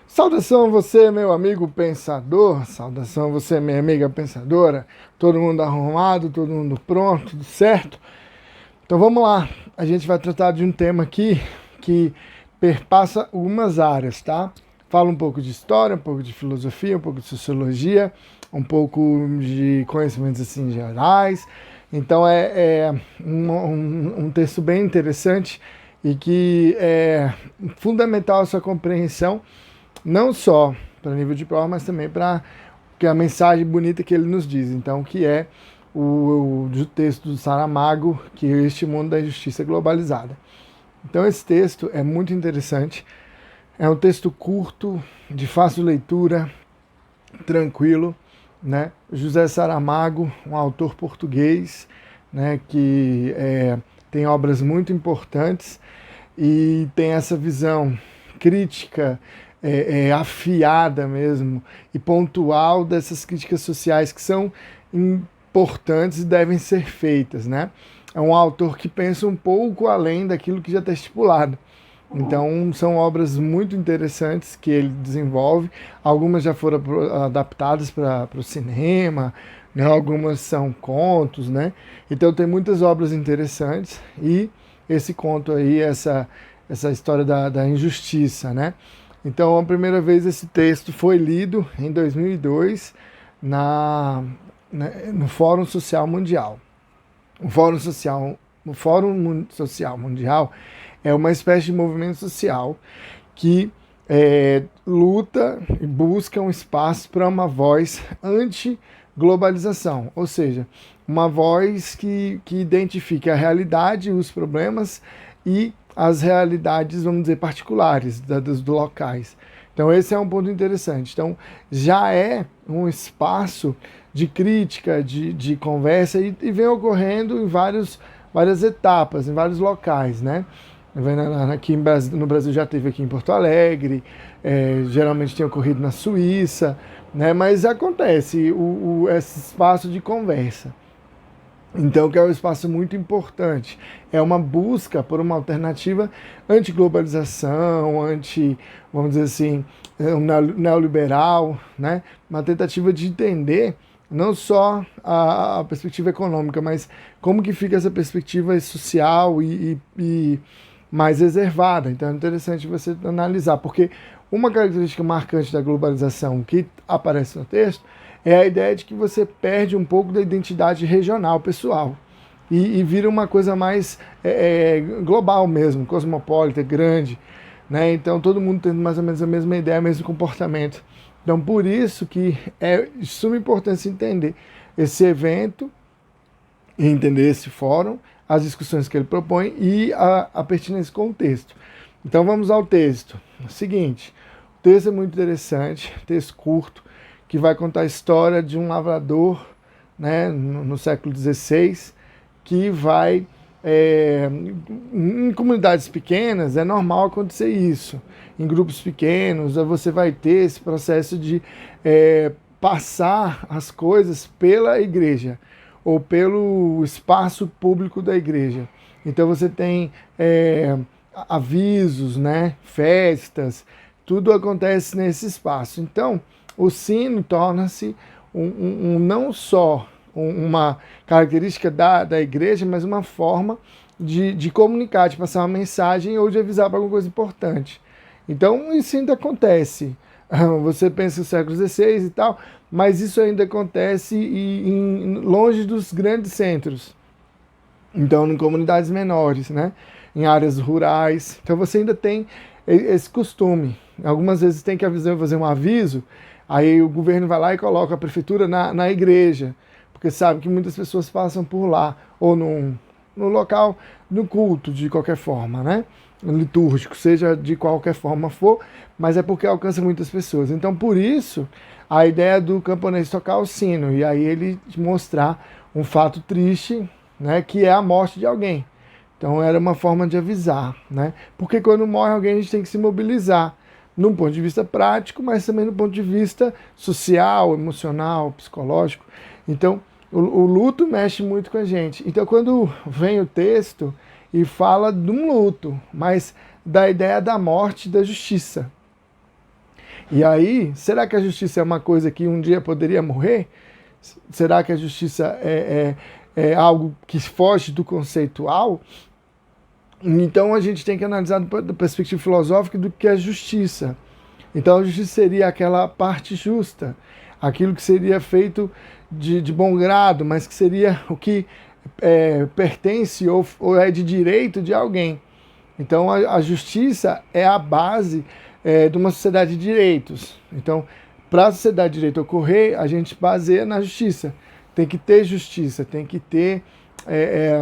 Saudação a você, meu amigo pensador, saudação a você, minha amiga pensadora, todo mundo arrumado, todo mundo pronto, tudo certo? Então vamos lá, a gente vai tratar de um tema aqui que perpassa algumas áreas, tá? Fala um pouco de história, um pouco de filosofia, um pouco de sociologia, um pouco de conhecimentos assim gerais. Então é um texto bem interessante e que é fundamental a sua compreensão não só para nível de prova, mas também para que a mensagem bonita que ele nos diz. Então, que é o texto do Saramago, que é este mundo da injustiça globalizada. Então, esse texto é muito interessante. É um texto curto, de fácil leitura, tranquilo, né? José Saramago, um autor português, né, que tem obras muito importantes e tem essa visão crítica, afiada mesmo e pontual dessas críticas sociais que são importantes e devem ser feitas, né? É um autor que pensa um pouco além daquilo que já está estipulado. Então, são obras muito interessantes que ele desenvolve. Algumas já foram adaptadas para o cinema, né? Algumas são contos, né? Então, tem muitas obras interessantes e esse conto aí, essa história da injustiça, né? Então, a primeira vez esse texto foi lido em 2002 no Fórum Social Mundial. O Fórum Social Mundial é uma espécie de movimento social que luta e busca um espaço para uma voz anti-globalização, ou seja, uma voz que identifique a realidade, os problemas e as realidades, vamos dizer, particulares dos locais. Então esse é um ponto interessante. Então já é um espaço de crítica, de conversa e vem ocorrendo em várias etapas, em vários locais, né? Aqui no Brasil já teve aqui em Porto Alegre, geralmente tem ocorrido na Suíça, né? Mas acontece esse espaço de conversa. Então, que é um espaço muito importante. É uma busca por uma alternativa anti-globalização, vamos dizer assim, neoliberal, né? Uma tentativa de entender não só a perspectiva econômica, mas como que fica essa perspectiva social e mais reservada. Então é interessante você analisar, porque uma característica marcante da globalização que aparece no texto é a ideia de que você perde um pouco da identidade regional, pessoal, e vira uma coisa mais global mesmo, cosmopolita, grande, né? Então todo mundo tendo mais ou menos a mesma ideia, o mesmo comportamento. Então por isso que é de suma importância entender esse evento, entender esse fórum, as discussões que ele propõe e a pertinência com o texto. Então vamos ao texto. É o seguinte, o texto é muito interessante, texto curto, que vai contar a história de um lavrador, né, no século XVI, que vai, em comunidades pequenas, é normal acontecer isso. Em grupos pequenos, você vai ter esse processo de passar as coisas pela igreja ou pelo espaço público da igreja. Então você tem avisos, né, festas, tudo acontece nesse espaço. Então, o sino torna-se não só uma característica da igreja, mas uma forma de comunicar, de passar uma mensagem ou de avisar para alguma coisa importante. Então, isso ainda acontece. Você pensa no século XVI e tal, mas isso ainda acontece longe dos grandes centros. Então, em comunidades menores, né? Em áreas rurais. Então, você ainda tem esse costume. Algumas vezes tem que fazer um aviso, aí o governo vai lá e coloca a prefeitura na igreja, porque sabe que muitas pessoas passam por lá, ou no local, no culto, de qualquer forma, né? Litúrgico, seja de qualquer forma for, mas é porque alcança muitas pessoas. Então, por isso, a ideia do camponês tocar o sino, e aí ele mostrar um fato triste, né, que é a morte de alguém. Então, era uma forma de avisar, né? Porque quando morre alguém, a gente tem que se mobilizar, num ponto de vista prático, mas também no ponto de vista social, emocional, psicológico. Então, o luto mexe muito com a gente. Então, quando vem o texto e fala de um luto, mas da ideia da morte e da justiça. E aí, será que a justiça é uma coisa que um dia poderia morrer? Será que a justiça é algo que foge do conceitual? Então a gente tem que analisar da perspectiva filosófica do que é justiça. Então a justiça seria aquela parte justa, aquilo que seria feito de bom grado, mas que seria o que pertence ou é de direito de alguém. Então a justiça é a base de uma sociedade de direitos. Então, para a sociedade de direito ocorrer, a gente baseia na justiça. Tem que ter justiça, tem que ter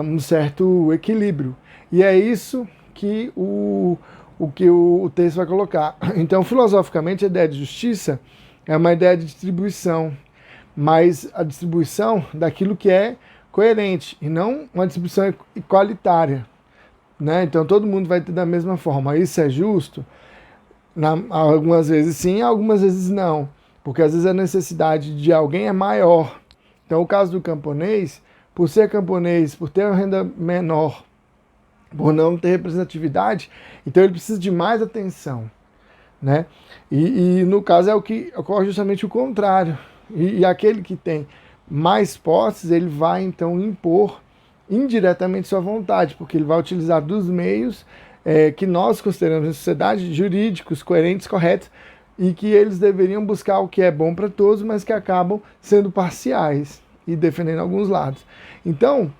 um certo equilíbrio. E é isso que o texto vai colocar. Então, filosoficamente, a ideia de justiça é uma ideia de distribuição, mas a distribuição daquilo que é coerente, e não uma distribuição igualitária. Né? Então, todo mundo vai ter da mesma forma. Isso é justo? Algumas vezes sim, algumas vezes não. Porque às vezes a necessidade de alguém é maior. Então, o caso do camponês, por ser camponês, por ter uma renda menor, por não ter representatividade, então ele precisa de mais atenção, né? E no caso é o que ocorre justamente o contrário. E aquele que tem mais posses, ele vai então impor indiretamente sua vontade, porque ele vai utilizar dos meios que nós consideramos em sociedade jurídicos, coerentes, corretos, e que eles deveriam buscar o que é bom para todos, mas que acabam sendo parciais e defendendo alguns lados. Então,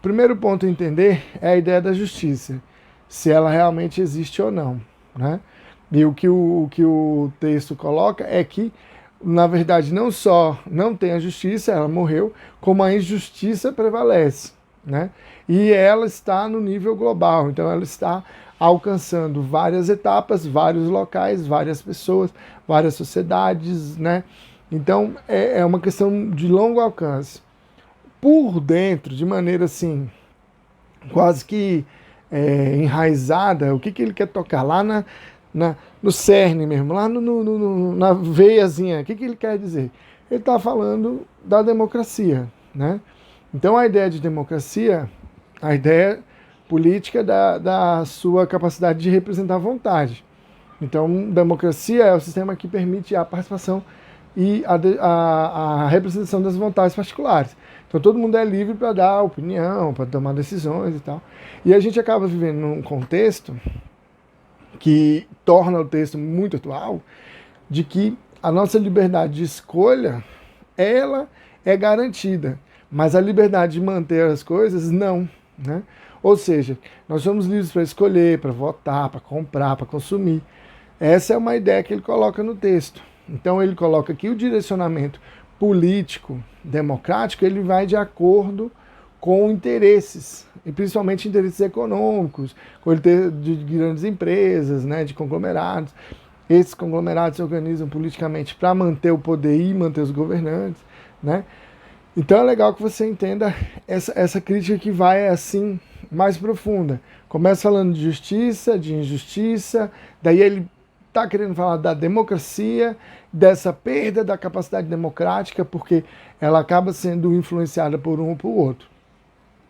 primeiro ponto a entender é a ideia da justiça, se ela realmente existe ou não, né? E o que o texto coloca é que, na verdade, não só não tem a justiça, ela morreu, como a injustiça prevalece, né? E ela está no nível global, então ela está alcançando várias etapas, vários locais, várias pessoas, várias sociedades, né? Então é uma questão de longo alcance. Por dentro, de maneira assim, quase que enraizada, o que ele quer tocar? Lá no cerne mesmo, lá na veiazinha, o que ele quer dizer? Ele está falando da democracia, né? Então a ideia de democracia, a ideia política da sua capacidade de representar a vontade. Então, democracia é o sistema que permite a participação e a representação das vontades particulares. Então, todo mundo é livre para dar opinião, para tomar decisões e tal. E a gente acaba vivendo num contexto que torna o texto muito atual, de que a nossa liberdade de escolha, ela é garantida, mas a liberdade de manter as coisas, não, né? Ou seja, nós somos livres para escolher, para votar, para comprar, para consumir. Essa é uma ideia que ele coloca no texto. Então ele coloca que o direcionamento político, democrático, ele vai de acordo com interesses, e principalmente interesses econômicos, com de grandes empresas, né, de conglomerados. Esses conglomerados se organizam politicamente para manter o poder e manter os governantes, né? Então é legal que você entenda essa crítica que vai assim mais profunda. Começa falando de justiça, de injustiça, daí ele está querendo falar da democracia, dessa perda da capacidade democrática, porque ela acaba sendo influenciada por um ou por outro.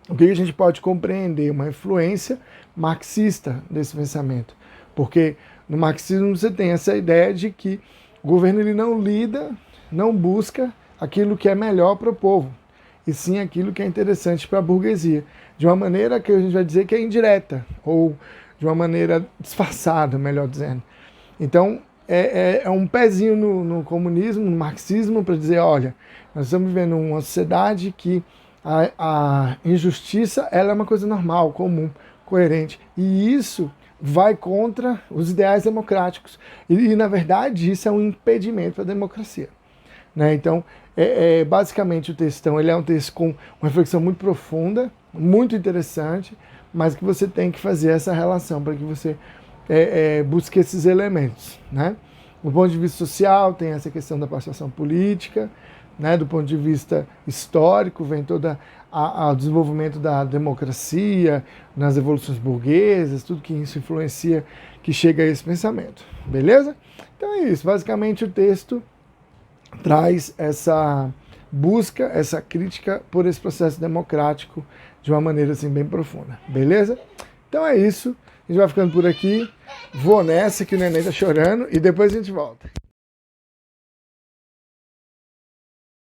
O que a gente pode compreender? Uma influência marxista desse pensamento. Porque no marxismo você tem essa ideia de que o governo ele não lida, não busca aquilo que é melhor para o povo, e sim aquilo que é interessante para a burguesia, de uma maneira que a gente vai dizer que é indireta, ou de uma maneira disfarçada, melhor dizendo. Então, é um pezinho no comunismo, no marxismo, para dizer, olha, nós estamos vivendo uma sociedade que a injustiça ela é uma coisa normal, comum, coerente, e isso vai contra os ideais democráticos. E na verdade, isso é um impedimento para a democracia. Né? Então, basicamente o textão ele é um texto com uma reflexão muito profunda, muito interessante, mas que você tem que fazer essa relação para que você busque esses elementos. Né? Do ponto de vista social, tem essa questão da participação política, né? Do ponto de vista histórico, vem todo o desenvolvimento da democracia, nas evoluções burguesas, tudo que isso influencia, que chega a esse pensamento. Beleza? Então é isso. Basicamente o texto traz essa busca, essa crítica por esse processo democrático de uma maneira assim bem profunda. Beleza? Então é isso. A gente vai ficando por aqui. Vou nessa que o neném tá chorando e depois a gente volta.